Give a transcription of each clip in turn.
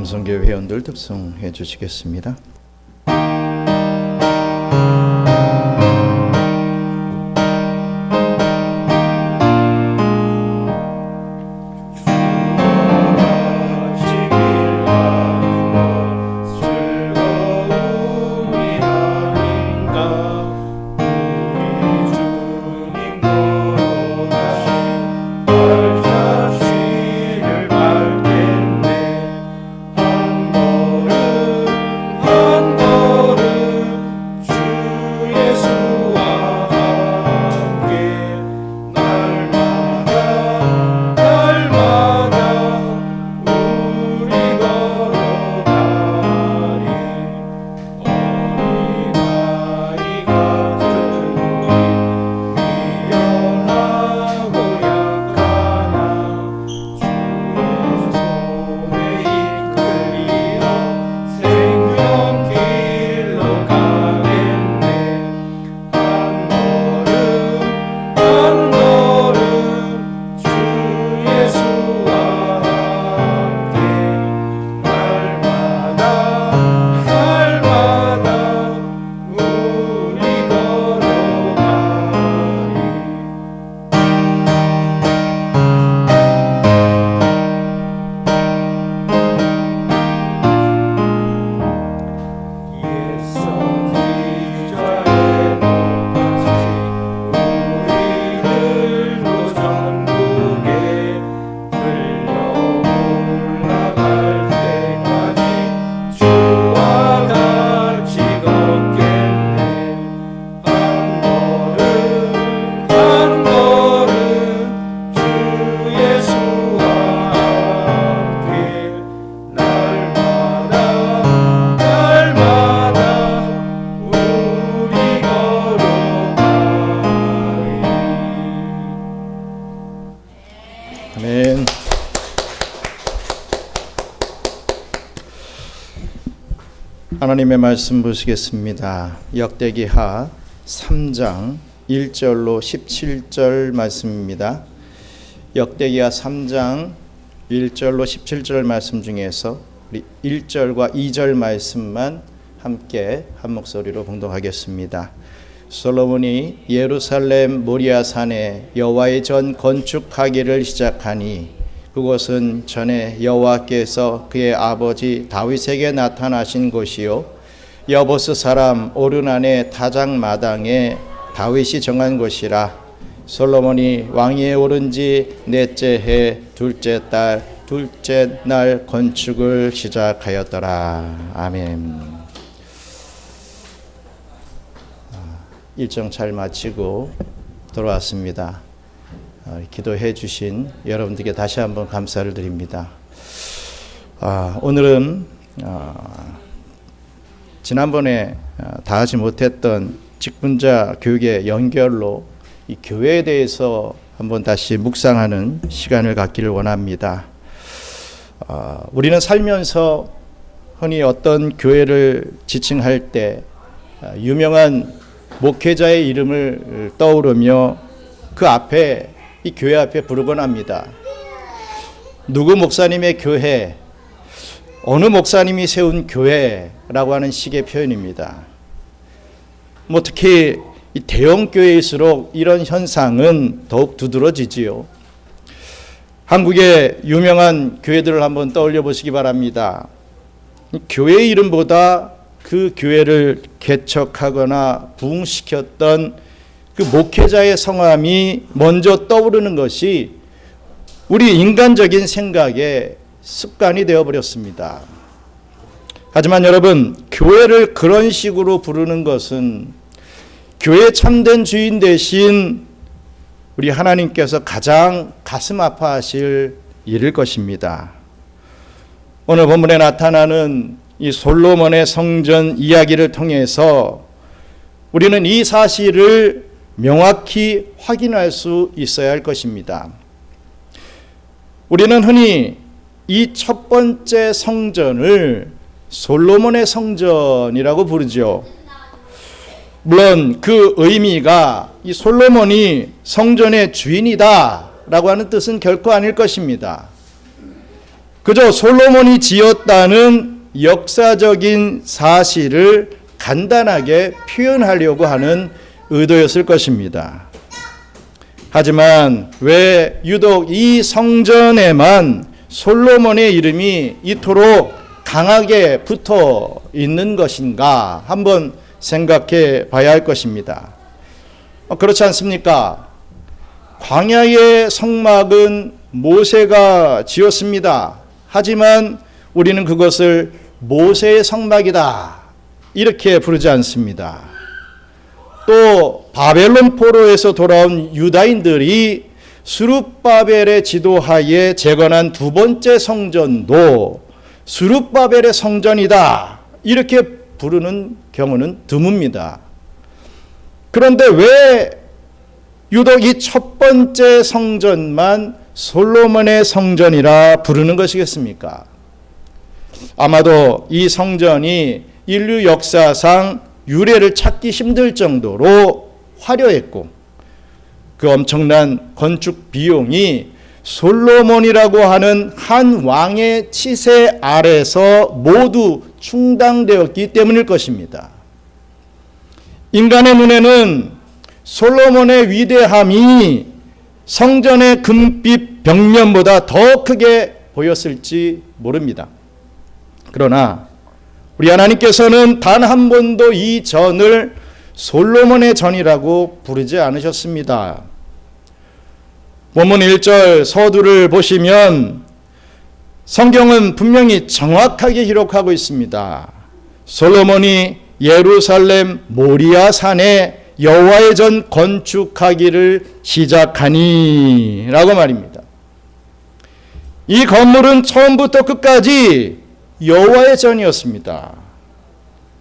남성교회 회원들 득송해 주시겠습니다. 아멘. 하나님의 말씀 보시겠습니다. 역대기하 3장 1절로 17절 말씀입니다. 역대기하 3장 1절로 17절 말씀 중에서 우리 1절과 2절 말씀만 함께 한 목소리로 봉독하겠습니다. 솔로몬이 예루살렘 모리아산에 여호와의 전 건축하기를 시작하니 그곳은 전에 여호와께서 그의 아버지 다윗에게 나타나신 곳이요 여보스 사람 오르난의 타작마당에 다윗이 정한 곳이라. 솔로몬이 왕위에 오른 지 넷째 해 둘째 달 둘째 날 건축을 시작하였더라. 아멘. 일정 잘 마치고 돌아왔습니다. 기도해 주신 여러분들께 다시 한번 감사를 드립니다. 오늘은 지난번에 다 하지 못했던 직분자 교육의 연결로 이 교회에 대해서 한번 다시 묵상하는 시간을 갖기를 원합니다. 우리는 살면서 흔히 어떤 교회를 지칭할 때 유명한 목회자의 이름을 떠오르며 그 앞에 이 교회 앞에 부르곤 합니다. 누구 목사님의 교회, 어느 목사님이 세운 교회라고 하는 식의 표현입니다. 특히 이 대형 교회일수록 이런 현상은 더욱 두드러지지요. 한국의 유명한 교회들을 한번 떠올려 보시기 바랍니다. 교회 이름보다 그 교회를 개척하거나 부흥시켰던 그 목회자의 성함이 먼저 떠오르는 것이 우리 인간적인 생각의 습관이 되어버렸습니다. 하지만 여러분, 교회를 그런 식으로 부르는 것은 교회의 참된 주인 대신 우리 하나님께서 가장 가슴 아파하실 일일 것입니다. 오늘 본문에 나타나는 이 솔로몬의 성전 이야기를 통해서 우리는 이 사실을 명확히 확인할 수 있어야 할 것입니다. 우리는 흔히 이 첫 번째 성전을 솔로몬의 성전이라고 부르죠. 물론 그 의미가 이 솔로몬이 성전의 주인이다 라고 하는 뜻은 결코 아닐 것입니다. 그저 솔로몬이 지었다는 역사적인 사실을 간단하게 표현하려고 하는 의도였을 것입니다. 하지만 왜 유독 이 성전에만 솔로몬의 이름이 이토록 강하게 붙어 있는 것인가 한번 생각해 봐야 할 것입니다. 그렇지 않습니까? 광야의 성막은 모세가 지었습니다. 하지만 우리는 그것을 모세의 성막이다 이렇게 부르지 않습니다. 또 바벨론 포로에서 돌아온 유다인들이 스룹바벨의 지도하에 재건한 두 번째 성전도 스룹바벨의 성전이다 이렇게 부르는 경우는 드뭅니다. 그런데 왜 유독 이 첫 번째 성전만 솔로몬의 성전이라 부르는 것이겠습니까? 아마도 이 성전이 인류 역사상 유래를 찾기 힘들 정도로 화려했고 그 엄청난 건축 비용이 솔로몬이라고 하는 한 왕의 치세 아래서 모두 충당되었기 때문일 것입니다. 인간의 눈에는 솔로몬의 위대함이 성전의 금빛 벽면보다 더 크게 보였을지 모릅니다. 그러나 우리 하나님께서는 단 한 번도 이 전을 솔로몬의 전이라고 부르지 않으셨습니다. 본문 1절 서두를 보시면 성경은 분명히 정확하게 기록하고 있습니다. 솔로몬이 예루살렘 모리아 산에 여호와의 전 건축하기를 시작하니 라고 말입니다. 이 건물은 처음부터 끝까지 여호와의 전이었습니다.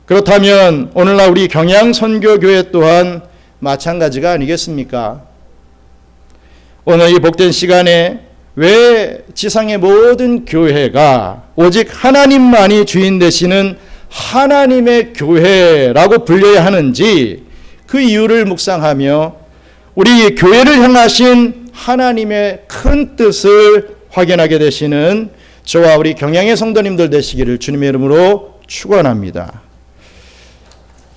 그렇다면 오늘날 우리 경양선교교회 또한 마찬가지가 아니겠습니까? 오늘 이 복된 시간에 왜 지상의 모든 교회가 오직 하나님만이 주인 되시는 하나님의 교회라고 불려야 하는지 그 이유를 묵상하며 우리 교회를 향하신 하나님의 큰 뜻을 확인하게 되시는 저와 우리 경양의 성도님들 되시기를 주님의 이름으로 축원합니다.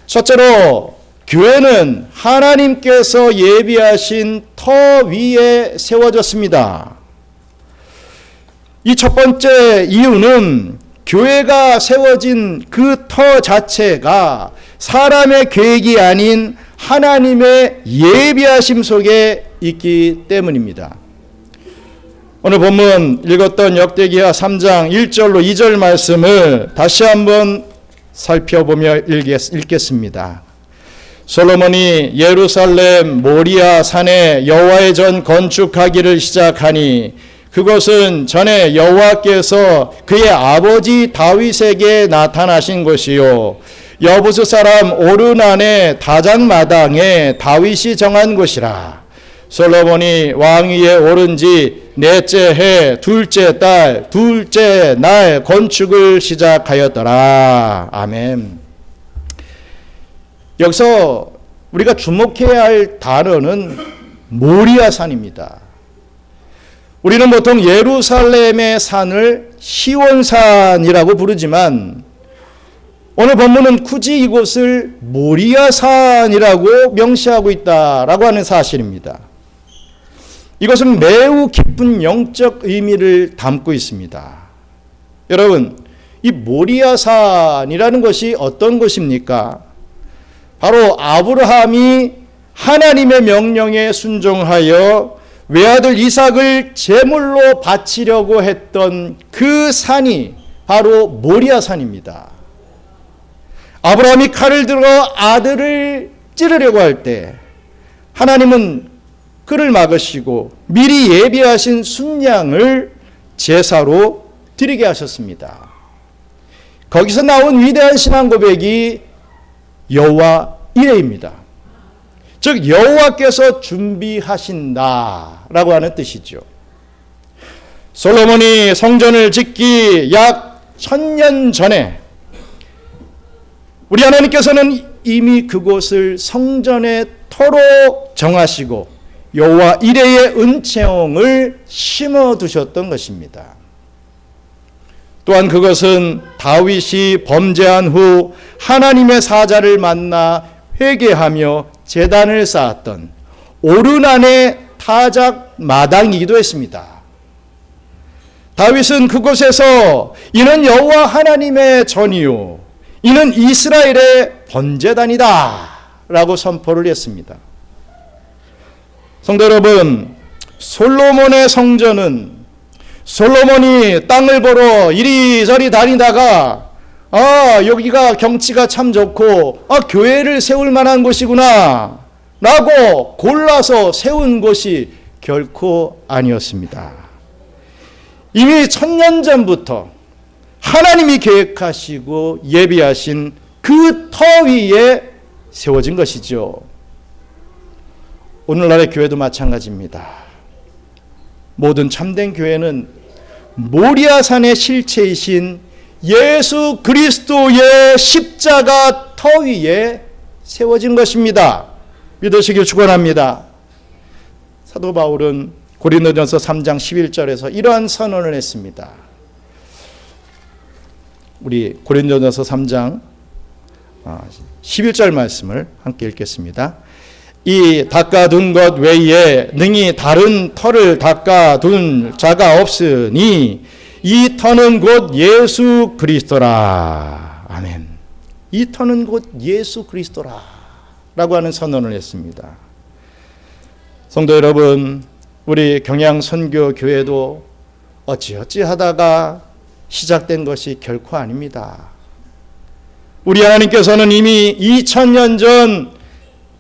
첫째로 교회는 하나님께서 예비하신 터 위에 세워졌습니다. 이 첫 번째 이유는 교회가 세워진 그 터 자체가 사람의 계획이 아닌 하나님의 예비하심 속에 있기 때문입니다. 오늘 본문 읽었던 역대기하 3장 1절로 2절 말씀을 다시 한번 살펴보며 읽겠습니다. 솔로몬이 예루살렘 모리아 산에 여호와의 전 건축하기를 시작하니 그것은 전에 여호와께서 그의 아버지 다윗에게 나타나신 것이요 여부스 사람 오르난의 다장마당에 다윗이 정한 곳이라. 솔로몬이 왕위에 오른 지 넷째 해 둘째 달 둘째 날 건축을 시작하였더라. 아멘. 여기서 우리가 주목해야 할 단어는 모리아산입니다. 우리는 보통 예루살렘의 산을 시온산이라고 부르지만 오늘 본문은 굳이 이곳을 모리아산이라고 명시하고 있다라고 하는 사실입니다. 이것은 매우 깊은 영적 의미를 담고 있습니다. 여러분, 이 모리아산이라는 것이 어떤 곳입니까? 바로 아브라함이 하나님의 명령에 순종하여 외아들 이삭을 제물로 바치려고 했던 그 산이 바로 모리아산입니다. 아브라함이 칼을 들어 아들을 찌르려고 할 때 하나님은 그를 막으시고 미리 예비하신 순양을 제사로 드리게 하셨습니다. 거기서 나온 위대한 신앙 고백이 여호와 이레입니다. 즉 여호와께서 준비하신다라고 하는 뜻이죠. 솔로몬이 성전을 짓기 약 1000년 전에 우리 하나님께서는 이미 그곳을 성전의 터로 정하시고 여호와 이레의 은채홍을 심어두셨던 것입니다. 또한 그것은 다윗이 범죄한 후 하나님의 사자를 만나 회개하며 제단을 쌓았던 오르난의 타작 마당이기도 했습니다. 다윗은 그곳에서 이는 여호와 하나님의 전이요 이는 이스라엘의 번제단이다 라고 선포를 했습니다. 성도 여러분, 솔로몬의 성전은 솔로몬이 땅을 보러 이리저리 다니다가 여기가 경치가 참 좋고 교회를 세울 만한 곳이구나 라고 골라서 세운 곳이 결코 아니었습니다. 이미 1000년 전부터 하나님이 계획하시고 예비하신 그 터 위에 세워진 것이죠. 오늘날의 교회도 마찬가지입니다. 모든 참된 교회는 모리아산의 실체이신 예수 그리스도의 십자가 터 위에 세워진 것입니다. 믿으시길 축원합니다. 사도 바울은 고린도전서 3장 11절에서 이러한 선언을 했습니다. 우리 고린도전서 3장 11절 말씀을 함께 읽겠습니다. 이 닦아둔 것 외에 능히 다른 터를 닦아둔 자가 없으니 이 터는 곧 예수 그리스도라. 아멘. 이 터는 곧 예수 그리스도라 라고 하는 선언을 했습니다. 성도 여러분, 우리 경양선교교회도 어찌어찌 하다가 시작된 것이 결코 아닙니다. 우리 하나님께서는 이미 2000년 전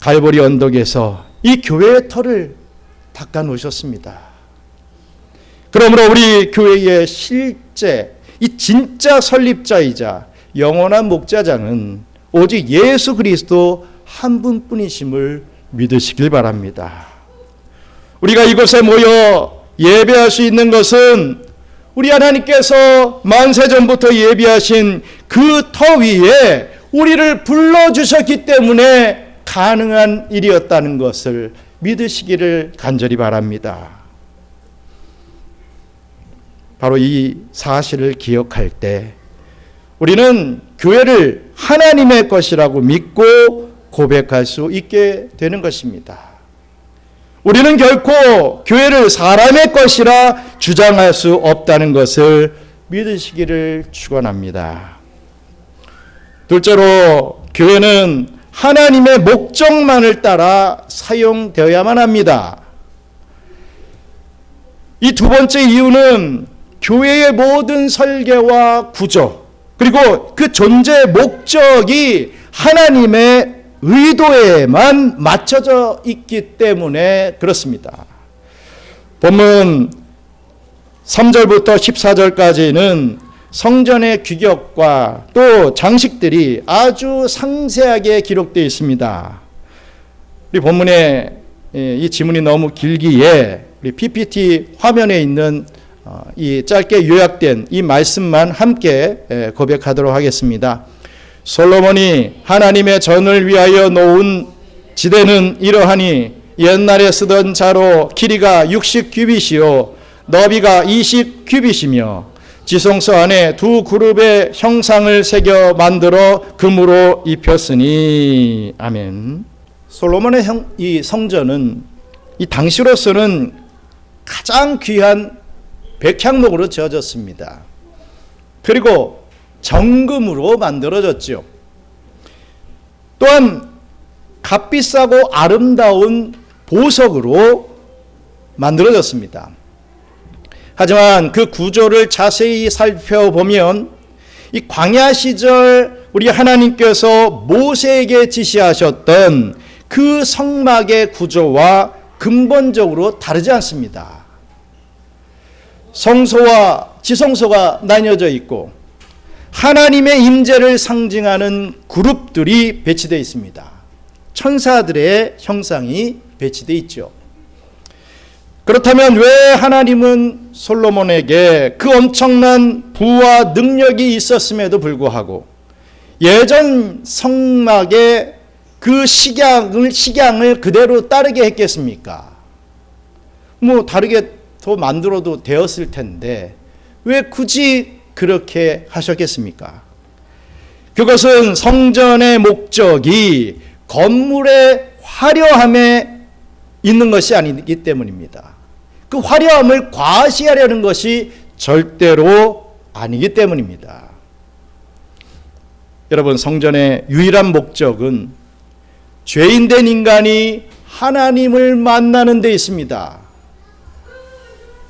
갈보리 언덕에서 이 교회의 터를 닦아 놓으셨습니다. 그러므로 우리 교회의 실제 이 진짜 설립자이자 영원한 목자장은 오직 예수 그리스도 한 분뿐이심을 믿으시길 바랍니다. 우리가 이곳에 모여 예배할 수 있는 것은 우리 하나님께서 만세전부터 예비하신 그 터 위에 우리를 불러주셨기 때문에 가능한 일이었다는 것을 믿으시기를 간절히 바랍니다. 바로 이 사실을 기억할 때 우리는 교회를 하나님의 것이라고 믿고 고백할 수 있게 되는 것입니다. 우리는 결코 교회를 사람의 것이라 주장할 수 없다는 것을 믿으시기를 축원합니다. 둘째로 교회는 하나님의 목적만을 따라 사용되어야만 합니다. 이 두 번째 이유는 교회의 모든 설계와 구조 그리고 그 존재의 목적이 하나님의 의도에만 맞춰져 있기 때문에 그렇습니다. 본문 3절부터 14절까지는 성전의 규격과 또 장식들이 아주 상세하게 기록되어 있습니다. 우리 본문에 이 지문이 너무 길기에 우리 PPT 화면에 있는 이 짧게 요약된 이 말씀만 함께 고백하도록 하겠습니다. 솔로몬이 하나님의 전을 위하여 놓은 지대는 이러하니 옛날에 쓰던 자로 길이가 60규빗이요 너비가 20규빗이며 지성소 안에 두 그룹의 형상을 새겨 만들어 금으로 입혔으니. 아멘. 솔로몬의 이 성전은 이 당시로서는 가장 귀한 백향목으로 지어졌습니다. 그리고 정금으로 만들어졌죠. 또한 값비싸고 아름다운 보석으로 만들어졌습니다. 하지만 그 구조를 자세히 살펴보면 이 광야 시절 우리 하나님께서 모세에게 지시하셨던 그 성막의 구조와 근본적으로 다르지 않습니다. 성소와 지성소가 나뉘어져 있고 하나님의 임재를 상징하는 그룹들이 배치되어 있습니다. 천사들의 형상이 배치되어 있죠. 그렇다면 왜 하나님은 솔로몬에게 그 엄청난 부와 능력이 있었음에도 불구하고 예전 성막의 그 식양을 그대로 따르게 했겠습니까? 다르게 더 만들어도 되었을 텐데 왜 굳이 그렇게 하셨겠습니까? 그것은 성전의 목적이 건물의 화려함에 있는 것이 아니기 때문입니다. 그 화려함을 과시하려는 것이 절대로 아니기 때문입니다. 여러분, 성전의 유일한 목적은 죄인된 인간이 하나님을 만나는 데 있습니다.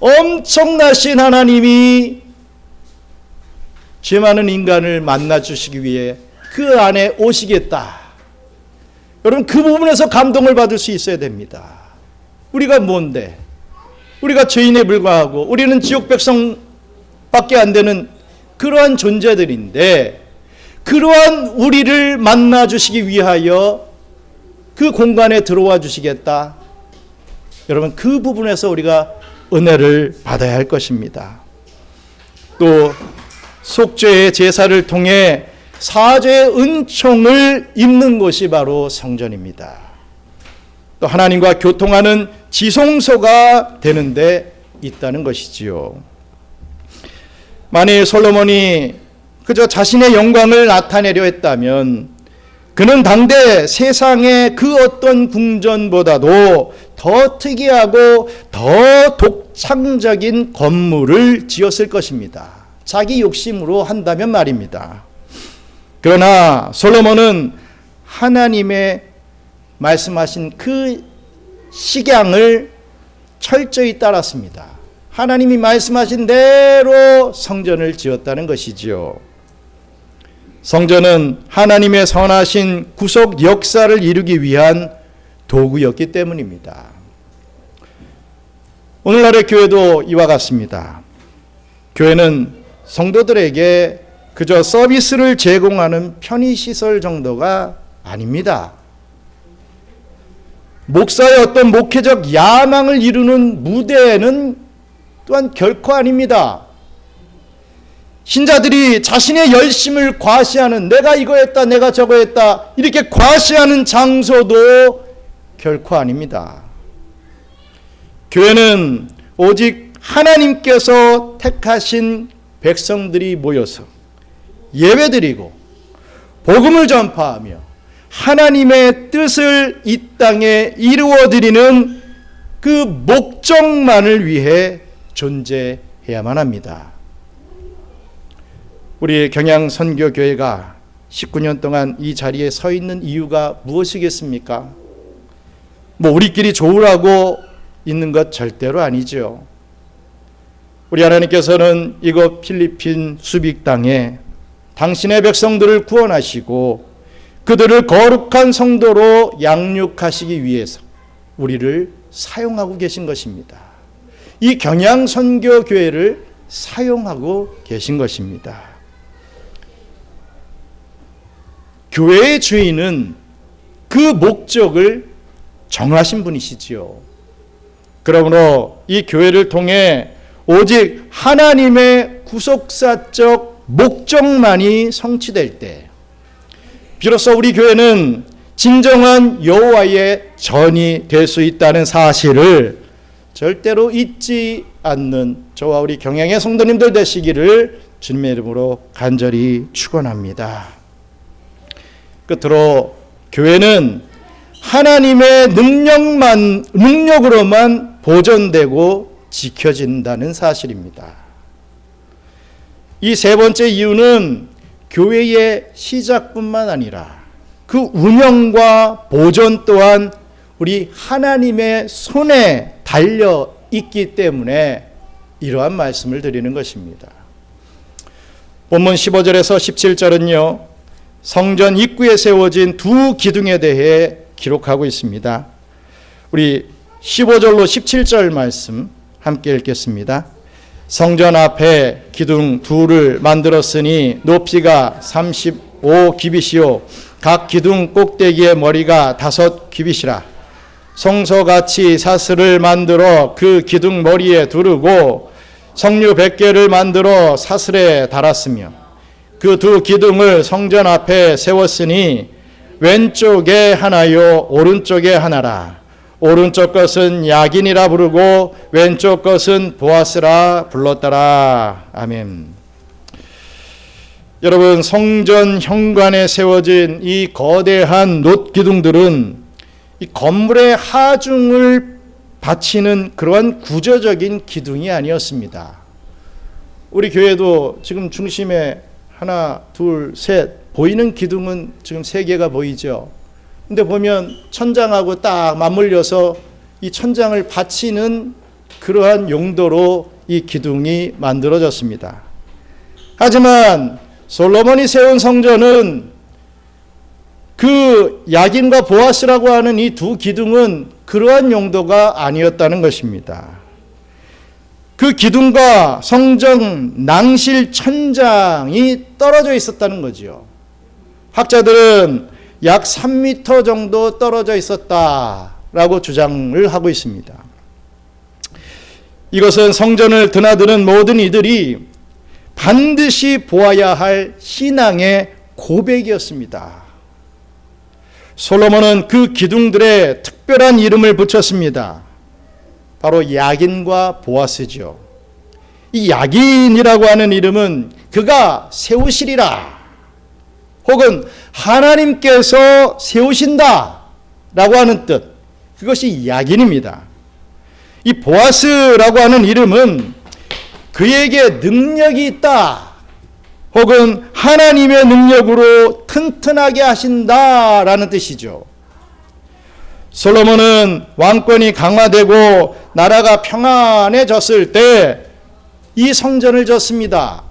엄청나신 하나님이 죄 많은 인간을 만나 주시기 위해 그 안에 오시겠다. 여러분, 그 부분에서 감동을 받을 수 있어야 됩니다. 우리가 뭔데? 우리가 죄인에 불과하고 우리는 지옥 백성밖에 안 되는 그러한 존재들인데, 그러한 우리를 만나 주시기 위하여 그 공간에 들어와 주시겠다. 여러분, 그 부분에서 우리가 은혜를 받아야 할 것입니다. 또 속죄의 제사를 통해 사죄의 은총을 입는 곳이 바로 성전입니다. 또 하나님과 교통하는 지성소가 되는 데 있다는 것이지요. 만일 솔로몬이 그저 자신의 영광을 나타내려 했다면 그는 당대 세상의 그 어떤 궁전보다도 더 특이하고 더 독창적인 건물을 지었을 것입니다. 자기 욕심으로 한다면 말입니다. 그러나 솔로몬은 하나님의 말씀하신 그 식양을 철저히 따랐습니다. 하나님이 말씀하신 대로 성전을 지었다는 것이지요. 성전은 하나님의 선하신 구속 역사를 이루기 위한 도구였기 때문입니다. 오늘날의 교회도 이와 같습니다. 교회는 성도들에게 그저 서비스를 제공하는 편의시설 정도가 아닙니다. 목사의 어떤 목회적 야망을 이루는 무대는 또한 결코 아닙니다. 신자들이 자신의 열심을 과시하는, 내가 이거 했다, 내가 저거 했다, 이렇게 과시하는 장소도 결코 아닙니다. 교회는 오직 하나님께서 택하신 백성들이 모여서 예배드리고 복음을 전파하며 하나님의 뜻을 이 땅에 이루어드리는 그 목적만을 위해 존재해야만 합니다. 우리 경양선교교회가 19년 동안 이 자리에 서 있는 이유가 무엇이겠습니까? 우리끼리 좋으라고 있는 것 절대로 아니죠. 우리 하나님께서는 이곳 필리핀 수빅 땅에 당신의 백성들을 구원하시고 그들을 거룩한 성도로 양육하시기 위해서 우리를 사용하고 계신 것입니다. 이 경양선교교회를 사용하고 계신 것입니다. 교회의 주인은 그 목적을 정하신 분이시지요. 그러므로 이 교회를 통해 오직 하나님의 구속사적 목적만이 성취될 때 비로소 우리 교회는 진정한 여호와의 전이 될 수 있다는 사실을 절대로 잊지 않는 저와 우리 경양의 성도님들 되시기를 주님의 이름으로 간절히 축원합니다. 끝으로 교회는 하나님의 능력으로만 보존되고 지켜진다는 사실입니다. 이 세 번째 이유는 교회의 시작뿐만 아니라 그 운영과 보존 또한 우리 하나님의 손에 달려 있기 때문에 이러한 말씀을 드리는 것입니다. 본문 15절에서 17절은요, 성전 입구에 세워진 두 기둥에 대해 기록하고 있습니다. 우리 15절로 17절 말씀 함께 읽겠습니다. 성전 앞에 기둥 둘을 만들었으니 높이가 35규빗이요 각 기둥 꼭대기의 머리가 5규빗이라. 성소같이 사슬을 만들어 그 기둥 머리에 두르고 성류 100개를 만들어 사슬에 달았으며 그 두 기둥을 성전 앞에 세웠으니 왼쪽에 하나요 오른쪽에 하나라. 오른쪽 것은 야긴이라 부르고 왼쪽 것은 보아스라 불렀더라. 아멘. 여러분, 성전 현관에 세워진 이 거대한 놋기둥들은 이 건물의 하중을 바치는 그러한 구조적인 기둥이 아니었습니다. 우리 교회도 지금 중심에 하나, 둘, 셋 보이는 기둥은 지금 3개가 보이죠. 근데 보면 천장하고 딱 맞물려서 이 천장을 받치는 그러한 용도로 이 기둥이 만들어졌습니다. 하지만 솔로몬이 세운 성전은 그 야긴과 보아스라고 하는 이 2 기둥은 그러한 용도가 아니었다는 것입니다. 그 기둥과 성전 낭실 천장이 떨어져 있었다는 거죠. 학자들은 약 3m 정도 떨어져 있었다라고 주장을 하고 있습니다. 이것은 성전을 드나드는 모든 이들이 반드시 보아야 할 신앙의 고백이었습니다. 솔로몬은 그 기둥들에 특별한 이름을 붙였습니다. 바로 야긴과 보아스죠. 이 야긴이라고 하는 이름은 그가 세우시리라, 혹은 하나님께서 세우신다 라고 하는 뜻, 그것이 야긴입니다. 이 보아스라고 하는 이름은 그에게 능력이 있다, 혹은 하나님의 능력으로 튼튼하게 하신다라는 뜻이죠. 솔로몬은 왕권이 강화되고 나라가 평안해졌을 때 이 성전을 졌습니다.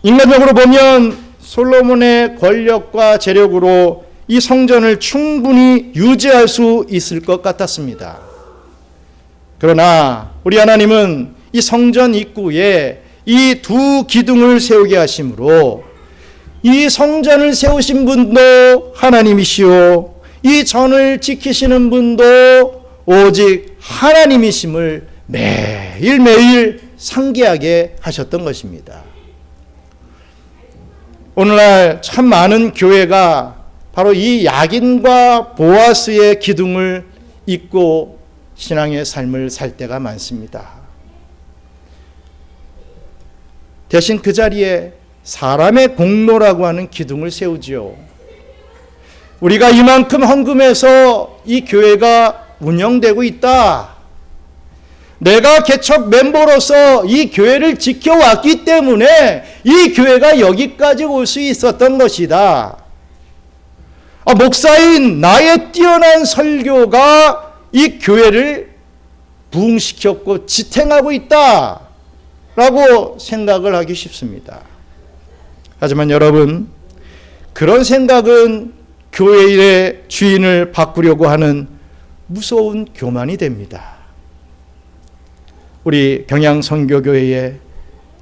인간적으로 보면 솔로몬의 권력과 재력으로 이 성전을 충분히 유지할 수 있을 것 같았습니다. 그러나 우리 하나님은 이 성전 입구에 이 2 기둥을 세우게 하심으로 이 성전을 세우신 분도 하나님이시오, 이 전을 지키시는 분도 오직 하나님이심을 매일매일 상기하게 하셨던 것입니다. 오늘날 참 많은 교회가 바로 이 야긴과 보아스의 기둥을 잇고 신앙의 삶을 살 때가 많습니다. 대신 그 자리에 사람의 공로라고 하는 기둥을 세우지요. 우리가 이만큼 헌금해서 이 교회가 운영되고 있다, 내가 개척 멤버로서 이 교회를 지켜왔기 때문에 이 교회가 여기까지 올 수 있었던 것이다, 목사인 나의 뛰어난 설교가 이 교회를 부흥시켰고 지탱하고 있다 라고 생각을 하기 쉽습니다. 하지만 여러분, 그런 생각은 교회의 주인을 바꾸려고 하는 무서운 교만이 됩니다. 우리 경양선교교회의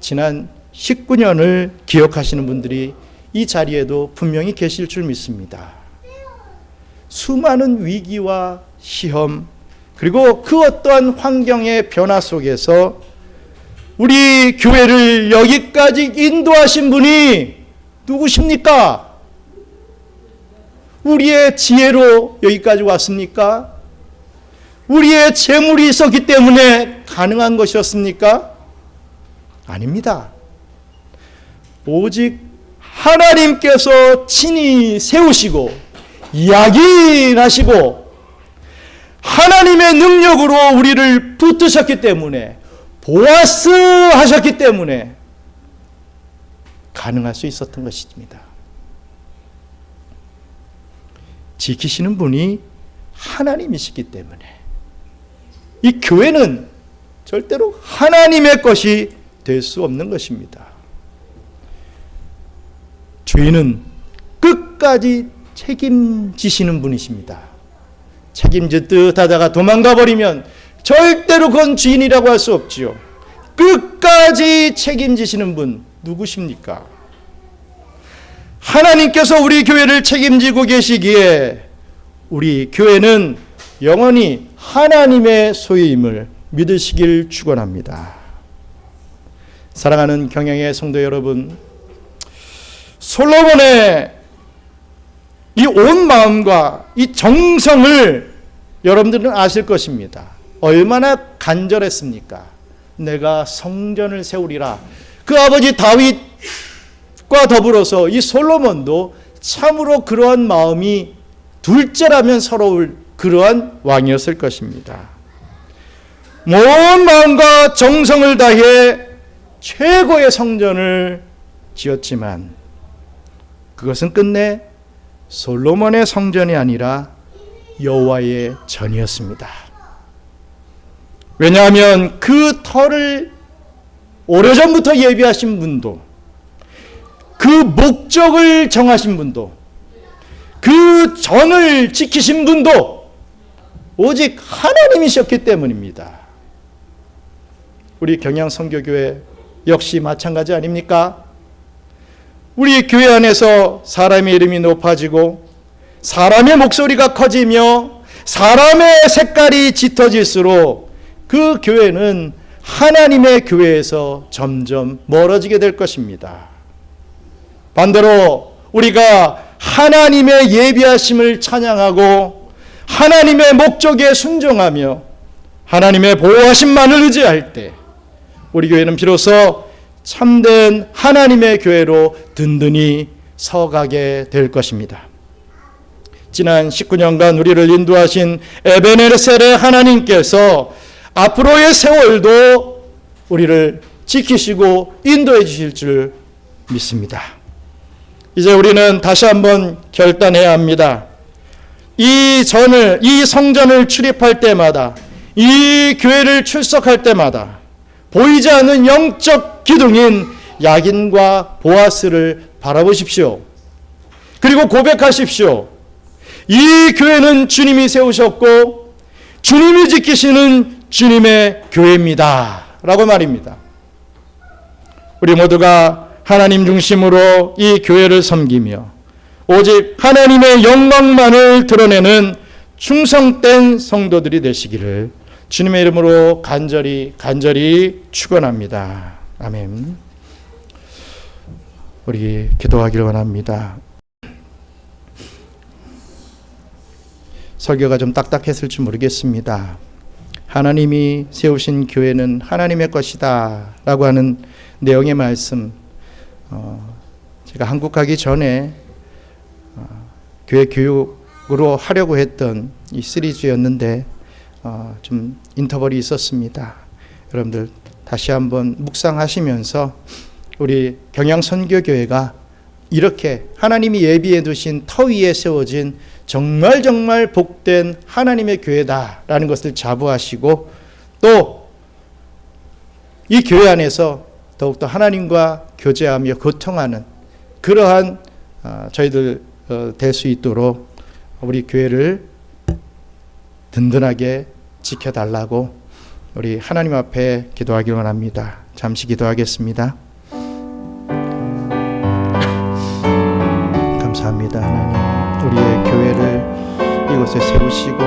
지난 19년을 기억하시는 분들이 이 자리에도 분명히 계실 줄 믿습니다. 수많은 위기와 시험, 그리고 그 어떠한 환경의 변화 속에서 우리 교회를 여기까지 인도하신 분이 누구십니까? 우리의 지혜로 여기까지 왔습니까? 우리의 재물이 있었기 때문에 가능한 것이었습니까? 아닙니다. 오직 하나님께서 친히 세우시고 야긴하시고 하나님의 능력으로 우리를 붙드셨기 때문에, 보아스 하셨기 때문에 가능할 수 있었던 것입니다. 지키시는 분이 하나님이시기 때문에 이 교회는 절대로 하나님의 것이 될 수 없는 것입니다. 주인은 끝까지 책임지시는 분이십니다. 책임질 듯 하다가 도망가 버리면 절대로 그건 주인이라고 할 수 없지요. 끝까지 책임지시는 분 누구십니까? 하나님께서 우리 교회를 책임지고 계시기에 우리 교회는 영원히 하나님의 소유임을 믿으시길 축원합니다. 사랑하는 경영의 성도 여러분, 솔로몬의 이 온 마음과 이 정성을 여러분들은 아실 것입니다. 얼마나 간절했습니까? 내가 성전을 세우리라. 그 아버지 다윗 더불어서 이 솔로몬도 참으로 그러한 마음이 둘째라면 서러울 그러한 왕이었을 것입니다. 온 마음과 정성을 다해 최고의 성전을 지었지만 그것은 끝내 솔로몬의 성전이 아니라 여호와의 전이었습니다. 왜냐하면 그 터를 오래전부터 예비하신 분도, 그 목적을 정하신 분도, 그 전을 지키신 분도 오직 하나님이셨기 때문입니다. 우리 경양선교교회 역시 마찬가지 아닙니까? 우리 교회 안에서 사람의 이름이 높아지고 사람의 목소리가 커지며 사람의 색깔이 짙어질수록 그 교회는 하나님의 교회에서 점점 멀어지게 될 것입니다. 반대로 우리가 하나님의 예비하심을 찬양하고 하나님의 목적에 순종하며 하나님의 보호하심만을 의지할 때 우리 교회는 비로소 참된 하나님의 교회로 든든히 서가게 될 것입니다. 지난 19년간 우리를 인도하신 에베네셀의 하나님께서 앞으로의 세월도 우리를 지키시고 인도해 주실 줄 믿습니다. 이제 우리는 다시 한번 결단해야 합니다. 이 성전을 출입할 때마다, 이 교회를 출석할 때마다 보이지 않는 영적 기둥인 야긴과 보아스를 바라보십시오. 그리고 고백하십시오. 이 교회는 주님이 세우셨고 주님이 지키시는 주님의 교회입니다 라고 말입니다. 우리 모두가 하나님 중심으로 이 교회를 섬기며 오직 하나님의 영광만을 드러내는 충성된 성도들이 되시기를 주님의 이름으로 간절히 축원합니다. 아멘. 우리 기도하기를 원합니다. 설교가 좀 딱딱했을지 모르겠습니다. 하나님이 세우신 교회는 하나님의 것이다 라고 하는 내용의 말씀, 제가 한국 가기 전에 교회 교육으로 하려고 했던 이 시리즈였는데 좀 인터벌이 있었습니다. 여러분들 다시 한번 묵상하시면서 우리 경양선교교회가 이렇게 하나님이 예비해 두신 터 위에 세워진 정말 복된 하나님의 교회다라는 것을 자부하시고 또 이 교회 안에서 더욱더 하나님과 교제하며 교통하는 그러한 저희들 될 수 있도록 우리 교회를 든든하게 지켜달라고 우리 하나님 앞에 기도하기 원합니다. 잠시 기도하겠습니다. 감사합니다. 하나님, 우리의 교회를 이곳에 세우시고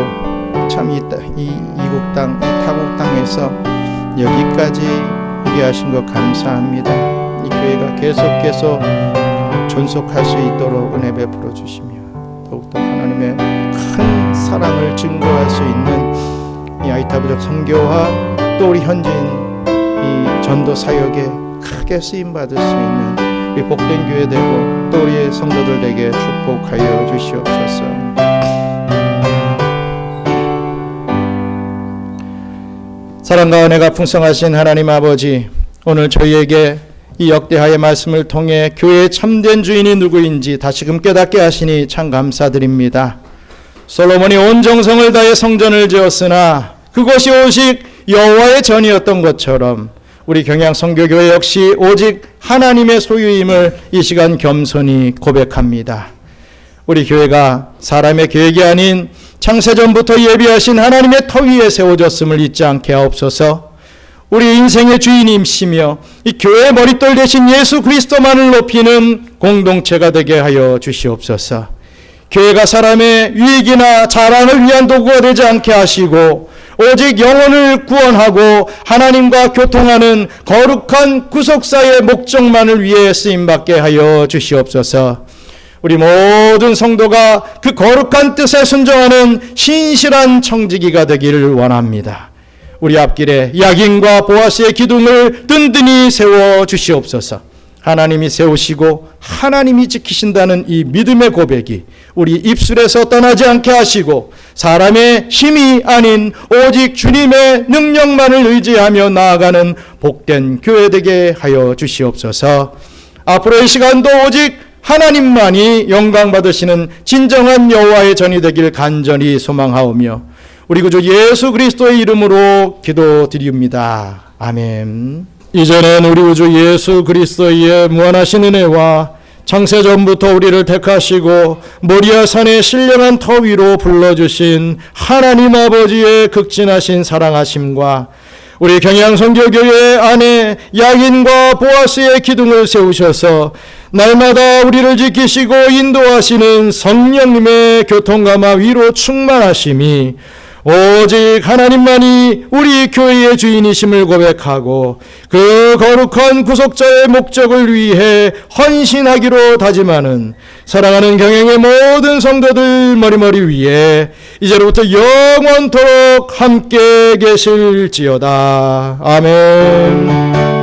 참 이국 땅, 이 타국 땅에서 여기까지 오게 하신 것 감사합니다. 이 교회가 계속 존속할 수 있도록 은혜 베풀어 주시며 더욱더 하나님의 큰 사랑을 증거할 수 있는 이 아이타부적 선교와 또 우리 현지인 이 전도 사역에 크게 쓰임 받을 수 있는 우리 복된 교회 되고 또 우리의 성도들에게 축복하여 주시옵소서. 사랑과 은혜가 풍성하신 하나님 아버지, 오늘 저희에게 이 역대하의 말씀을 통해 교회의 참된 주인이 누구인지 다시금 깨닫게 하시니 참 감사드립니다. 솔로몬이 온 정성을 다해 성전을 지었으나 그것이 오직 여호와의 전이었던 것처럼 우리 경양선교교회 역시 오직 하나님의 소유임을 이 시간 겸손히 고백합니다. 우리 교회가 사람의 계획이 아닌 창세전부터 예비하신 하나님의 터 위에 세워졌음을 잊지 않게 하옵소서. 우리 인생의 주인이시며 이 교회의 머릿돌 되신 예수 그리스도만을 높이는 공동체가 되게 하여 주시옵소서. 교회가 사람의 유익이나 자랑을 위한 도구가 되지 않게 하시고 오직 영혼을 구원하고 하나님과 교통하는 거룩한 구속사의 목적만을 위해 쓰임받게 하여 주시옵소서. 우리 모든 성도가 그 거룩한 뜻에 순종하는 신실한 청지기가 되기를 원합니다. 우리 앞길에 야긴과 보아스의 기둥을 든든히 세워 주시옵소서. 하나님이 세우시고 하나님이 지키신다는 이 믿음의 고백이 우리 입술에서 떠나지 않게 하시고 사람의 힘이 아닌 오직 주님의 능력만을 의지하며 나아가는 복된 교회 되게 하여 주시옵소서. 앞으로의 시간도 오직 하나님만이 영광 받으시는 진정한 여호와의 전이 되길 간절히 소망하오며 우리 구주 예수 그리스도의 이름으로 기도드립니다. 아멘. 이전엔 우리 구주 예수 그리스도의 무한하신 은혜와 창세전부터 우리를 택하시고 모리아 산의 신령한 터 위로 불러주신 하나님 아버지의 극진하신 사랑하심과 우리 경양선교교회 안에 야긴과 보아스의 기둥을 세우셔서 날마다 우리를 지키시고 인도하시는 성령님의 교통감화 위로 충만하심이 오직 하나님만이 우리 교회의 주인이심을 고백하고 그 거룩한 구속자의 목적을 위해 헌신하기로 다짐하는 사랑하는 경영의 모든 성도들 머리머리 위에 이제로부터 영원토록 함께 계실지어다. 아멘.